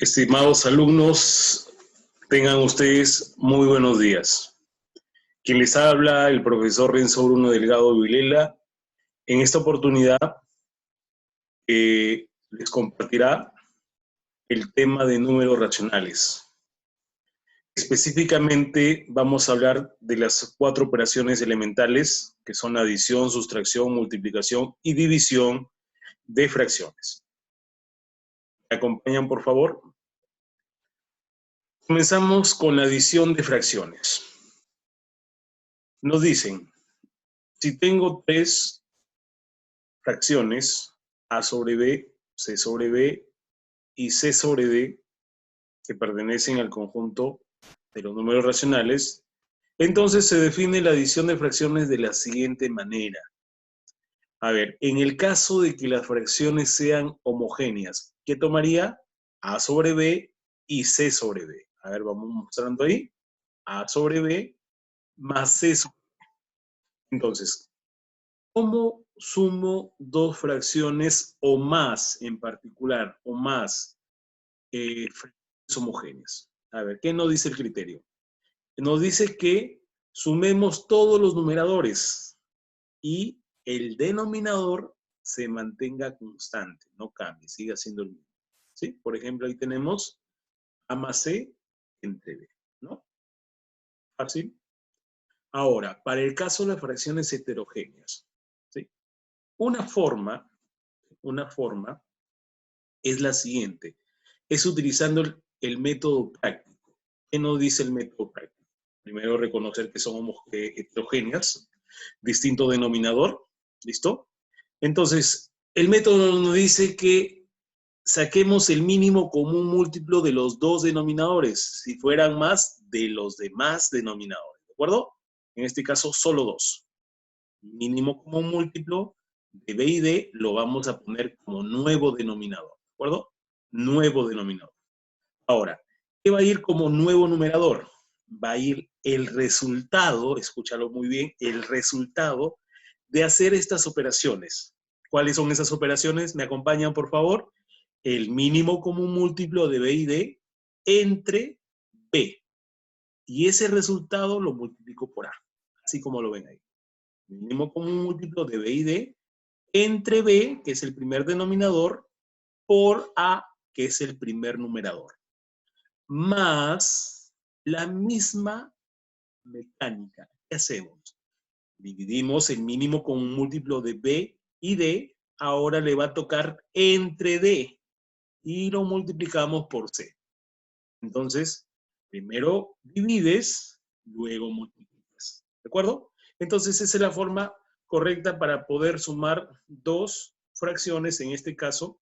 Estimados alumnos, tengan ustedes muy buenos días. Quien les habla, el profesor Renzo Bruno Delgado Vilela. En esta oportunidad les compartirá el tema de números racionales. Específicamente vamos a hablar de las 4 operaciones elementales, que son adición, sustracción, multiplicación y división de fracciones. ¿Me acompañan, por favor? Comenzamos con la adición de fracciones. Nos dicen, si tengo 3 fracciones, A sobre B, C sobre B y C sobre D, que pertenecen al conjunto de los números racionales, entonces se define la adición de fracciones de la siguiente manera. A ver, en el caso de que las fracciones sean homogéneas, ¿qué tomaría? A sobre B y C sobre B. A ver, vamos mostrando ahí. A sobre B más C sobre B. Entonces, ¿cómo sumo 2 fracciones o más en particular, o más fracciones homogéneas? A ver, ¿qué nos dice el criterio? Nos dice que sumemos todos los numeradores y el denominador se mantenga constante, no cambie, siga siendo el mismo. ¿Sí? Por ejemplo, ahí tenemos A más C entre B, ¿no? Fácil. Ahora, para el caso de las fracciones heterogéneas, ¿sí? Una forma es la siguiente. Es utilizando el método práctico. ¿Qué nos dice el método práctico? Primero, reconocer que son heterogéneas, distinto denominador, ¿listo? Entonces, el método nos dice que saquemos el mínimo común múltiplo de los 2 denominadores, si fueran más de los demás denominadores, ¿de acuerdo? En este caso, solo 2. Mínimo común múltiplo de B y D lo vamos a poner como nuevo denominador, ¿de acuerdo? Nuevo denominador. Ahora, ¿qué va a ir como nuevo numerador? Va a ir el resultado, escúchalo muy bien, el resultado de hacer estas operaciones. ¿Cuáles son esas operaciones? ¿Me acompañan, por favor? El mínimo común múltiplo de B y D entre B. Y ese resultado lo multiplico por A, así como lo ven ahí. Mínimo común múltiplo de B y D entre B, que es el primer denominador, por A, que es el primer numerador. Más la misma mecánica. ¿Qué hacemos? Dividimos el mínimo con un múltiplo de B y D, ahora le va a tocar entre D, y lo multiplicamos por C. Entonces, primero divides, luego multiplicas. ¿De acuerdo? Entonces, esa es la forma correcta para poder sumar 2 fracciones, en este caso,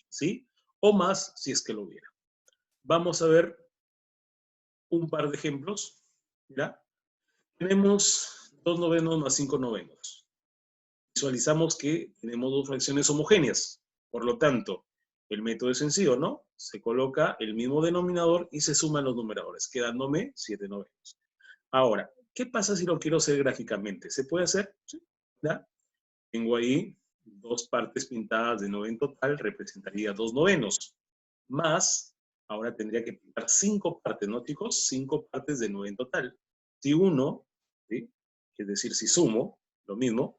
¿sí? O más, si es que lo hubiera. Vamos a ver un par de ejemplos. ¿Ya? Tenemos 2 novenos más 5 novenos. Visualizamos que tenemos 2 fracciones homogéneas. Por lo tanto, el método es sencillo, ¿no? Se coloca el mismo denominador y se suman los numeradores, quedándome 7 novenos. Ahora, ¿qué pasa si lo quiero hacer gráficamente? ¿Se puede hacer? ¿Sí? ¿Ya? Tengo ahí 2 partes pintadas de 9 en total, representaría 2 novenos. Más, ahora tendría que pintar 5 partes, ¿no, chicos? 5 partes de 9 en total. Si uno, ¿sí? Es decir, si sumo, lo mismo,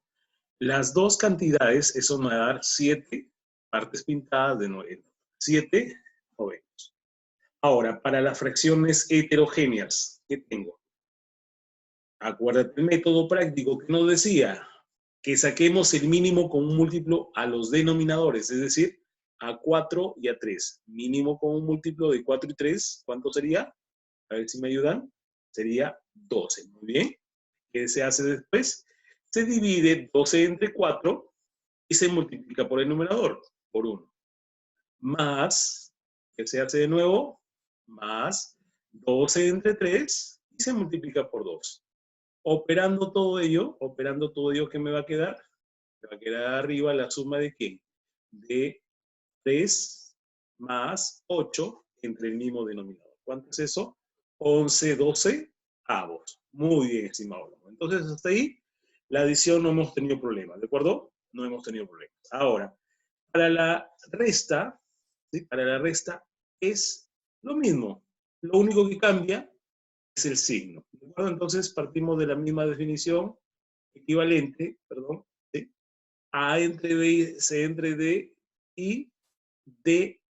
las 2 cantidades, eso me va a dar 7 partes pintadas de 9. 7 novenos. Ahora, para las fracciones heterogéneas, ¿qué tengo? Acuérdate el método práctico que nos decía que saquemos el mínimo con un múltiplo a los denominadores, es decir, a 4 y a 3. Mínimo con un múltiplo de 4 y 3, ¿cuánto sería? A ver si me ayudan. Sería 12. Muy bien. ¿Qué se hace después? Se divide 12 entre 4 y se multiplica por el numerador, por 1. Más, ¿qué se hace de nuevo? Más 12 entre 3 y se multiplica por 2. Operando todo ello, ¿qué me va a quedar? Me va a quedar arriba la suma de ¿qué? De 3 más 8 entre el mismo denominador. ¿Cuánto es eso? 11, 12 avos. Muy bien, estimado. Entonces, hasta ahí, la adición no hemos tenido problemas, ¿de acuerdo? No hemos tenido problemas. Ahora, para la resta, ¿sí? Para la resta, es lo mismo. Lo único que cambia es el signo. ¿De acuerdo? Entonces partimos de la misma definición equivalente, perdón, ¿sí? A entre B y C entre D y D,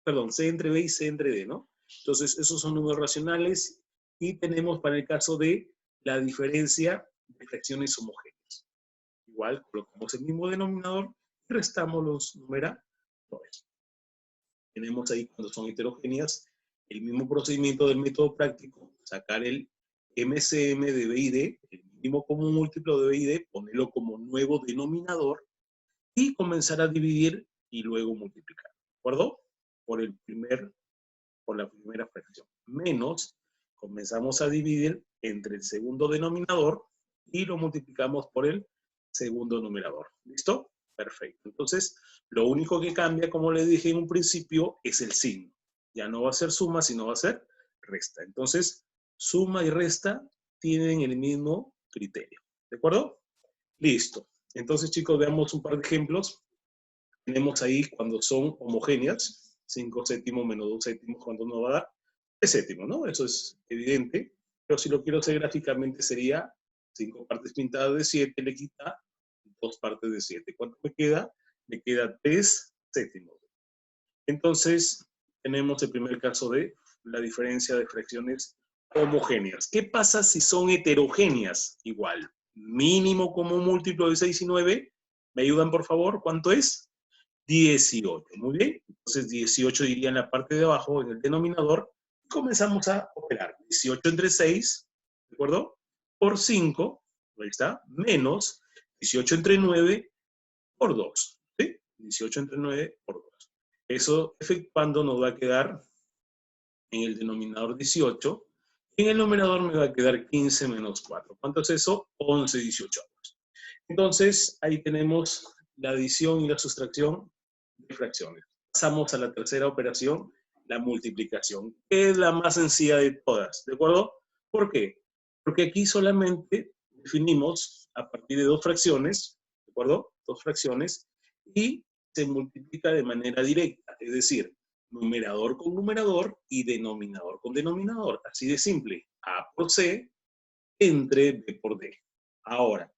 perdón, C entre B y C entre D, ¿no? Entonces esos son números racionales y tenemos para el caso de la diferencia de fracciones homogéneas. Igual colocamos el mismo denominador y restamos los numeradores. Tenemos ahí cuando son heterogéneas el mismo procedimiento del método práctico, sacar el MCM de B y D, el mínimo común múltiplo de B y D, ponerlo como nuevo denominador y comenzar a dividir y luego multiplicar. ¿De acuerdo? Por la primera fracción. Menos, comenzamos a dividir entre el segundo denominador y lo multiplicamos por el segundo numerador. ¿Listo? Perfecto. Entonces, lo único que cambia, como les dije en un principio, es el signo. Ya no va a ser suma, sino va a ser resta. Entonces, suma y resta tienen el mismo criterio. ¿De acuerdo? Listo. Entonces, chicos, veamos un par de ejemplos. Tenemos ahí cuando son homogéneas, 5 séptimos menos 2 séptimos, cuando nos va a dar 3 séptimos, ¿no? Eso es evidente. Pero si lo quiero hacer gráficamente sería 5 partes pintadas de 7, le quita 2 partes de 7. ¿Cuánto me queda? Me queda 3 séptimos. Entonces, tenemos el primer caso de la diferencia de fracciones homogéneas. ¿Qué pasa si son heterogéneas? Igual, mínimo común múltiplo de 6 y 9. ¿Me ayudan, por favor? ¿Cuánto es? 18. Muy bien. Entonces, 18 iría en la parte de abajo, en el denominador. Comenzamos a operar. 18 entre 6, ¿de acuerdo? Por 5, ahí está, menos 18 entre 9 por 2. ¿Sí? 18 entre 9 por 2. Eso efectuando nos va a quedar en el denominador 18. Y en el numerador me va a quedar 15 menos 4. ¿Cuánto es eso? 11 18. Entonces, ahí tenemos la adición y la sustracción de fracciones. Pasamos a la tercera operación, la multiplicación, que es la más sencilla de todas, ¿de acuerdo? ¿Por qué? Porque aquí solamente definimos a partir de dos fracciones, ¿de acuerdo? Dos fracciones, y se multiplica de manera directa, es decir, numerador con numerador y denominador con denominador. Así de simple, A por C entre B por D. Ahora,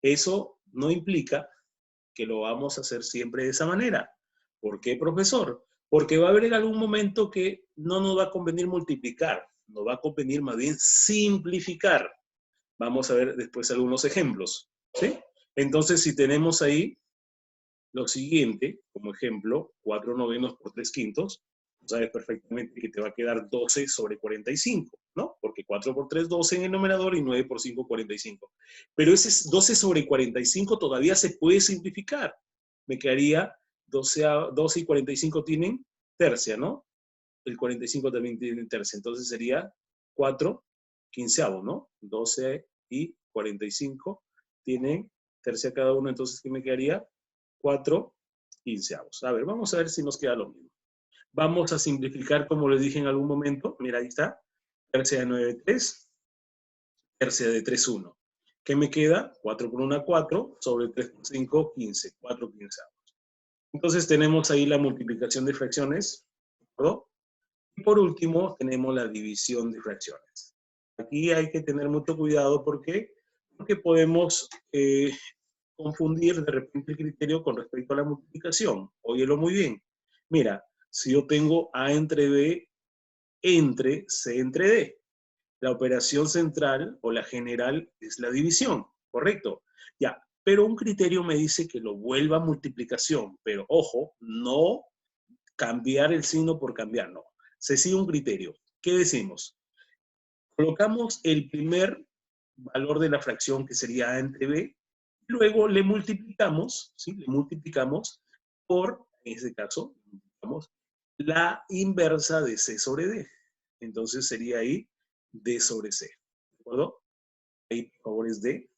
eso no implica que lo vamos a hacer siempre de esa manera. ¿Por qué, profesor? Porque va a haber en algún momento que no nos va a convenir multiplicar, nos va a convenir más bien simplificar. Vamos a ver después algunos ejemplos, ¿sí? Entonces, si tenemos ahí lo siguiente, como ejemplo, 4 novenos por 3 quintos, sabes perfectamente que te va a quedar 12 sobre 45, ¿no? Porque 4 por 3, 12 en el numerador y 9 por 5, 45. Pero ese 12 sobre 45 todavía se puede simplificar. Me quedaría 12 y 45 tienen tercia, ¿no? El 45 también tiene tercia. Entonces sería 4 quinceavos, ¿no? 12 y 45 tienen tercia cada uno. Entonces, ¿qué me quedaría? 4 quinceavos. A ver, vamos a ver si nos queda lo mismo. Vamos a simplificar, como les dije en algún momento. Mira, ahí está. Tercia de 9, 3. Tercia de 3, 1. ¿Qué me queda? 4 por 1, 4. Sobre 3 por 5, 15. 4 quinceavos. Entonces tenemos ahí la multiplicación de fracciones. ¿De acuerdo? Y por último, tenemos la división de fracciones. Aquí hay que tener mucho cuidado. ¿Por qué? Porque podemos confundir de repente el criterio con respecto a la multiplicación. Óyelo muy bien. Mira, si yo tengo A entre B entre C entre D, la operación central o la general es la división, ¿correcto? Ya, pero un criterio me dice que lo vuelva a multiplicación, pero ojo, no cambiar el signo por cambiar, no. Se sigue un criterio. ¿Qué decimos? Colocamos el primer valor de la fracción, que sería A entre B, y luego le multiplicamos, ¿sí? Le multiplicamos por, en este caso, la inversa de C sobre D. Entonces sería ahí D sobre C. ¿De acuerdo? Ahí, por favor, es D.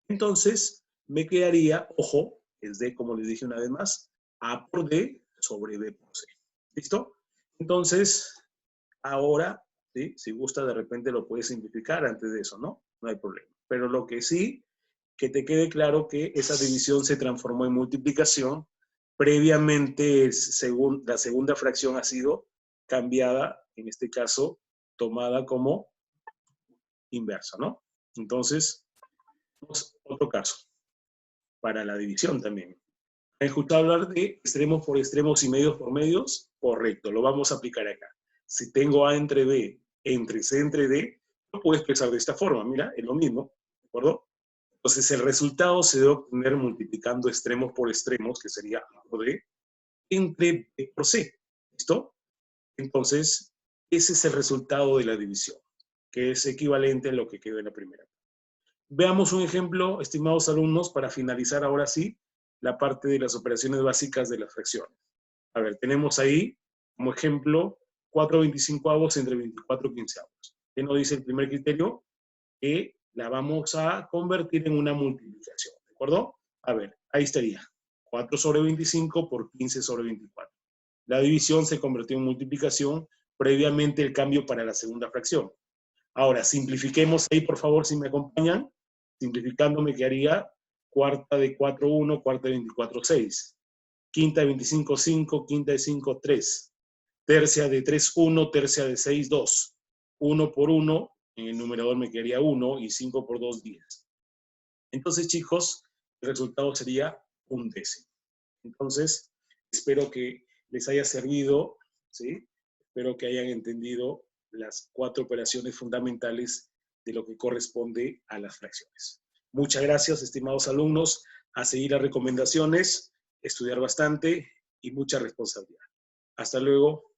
Entonces, me quedaría, ojo, es D, como les dije una vez más, A por D sobre B por C. ¿Listo? Entonces, ahora, ¿sí? Si gusta, de repente lo puedes simplificar antes de eso, ¿no? No hay problema. Pero lo que sí, que te quede claro que esa división se transformó en multiplicación previamente la segunda fracción ha sido cambiada, en este caso, tomada como inversa, ¿no? Entonces, otro caso, para la división también. ¿Has escuchado hablar de extremos por extremos y medios por medios? Correcto, lo vamos a aplicar acá. Si tengo A entre B, entre C entre D, lo puedo expresar de esta forma. Mira, es lo mismo, ¿de acuerdo? Entonces, el resultado se debe obtener multiplicando extremos por extremos, que sería A por D, entre B por C. ¿Listo? Entonces, ese es el resultado de la división, que es equivalente a lo que quedó en la primera. Veamos un ejemplo, estimados alumnos, para finalizar ahora sí la parte de las operaciones básicas de las fracciones. A ver, tenemos ahí como ejemplo 4/25 entre 24/15. ¿Qué nos dice el primer criterio? Que la vamos a convertir en una multiplicación, ¿de acuerdo? A ver, ahí estaría 4/25 por 15/24. La división se convirtió en multiplicación, previamente el cambio para la segunda fracción. Ahora, simplifiquemos ahí, por favor, si me acompañan. Simplificando me quedaría cuarta de 4, 1, cuarta de 24, 6. Quinta de 25, 5, quinta de 5, 3. Tercia de 3, 1, tercia de 6, 2. 1 por 1, en el numerador me quedaría 1 y 5 por 2, 10. Entonces, chicos, el resultado sería un décimo. Entonces, espero que les haya servido, ¿sí? Espero que hayan entendido las 4 operaciones fundamentales de lo que corresponde a las fracciones. Muchas gracias, estimados alumnos, a seguir las recomendaciones, estudiar bastante y mucha responsabilidad. Hasta luego.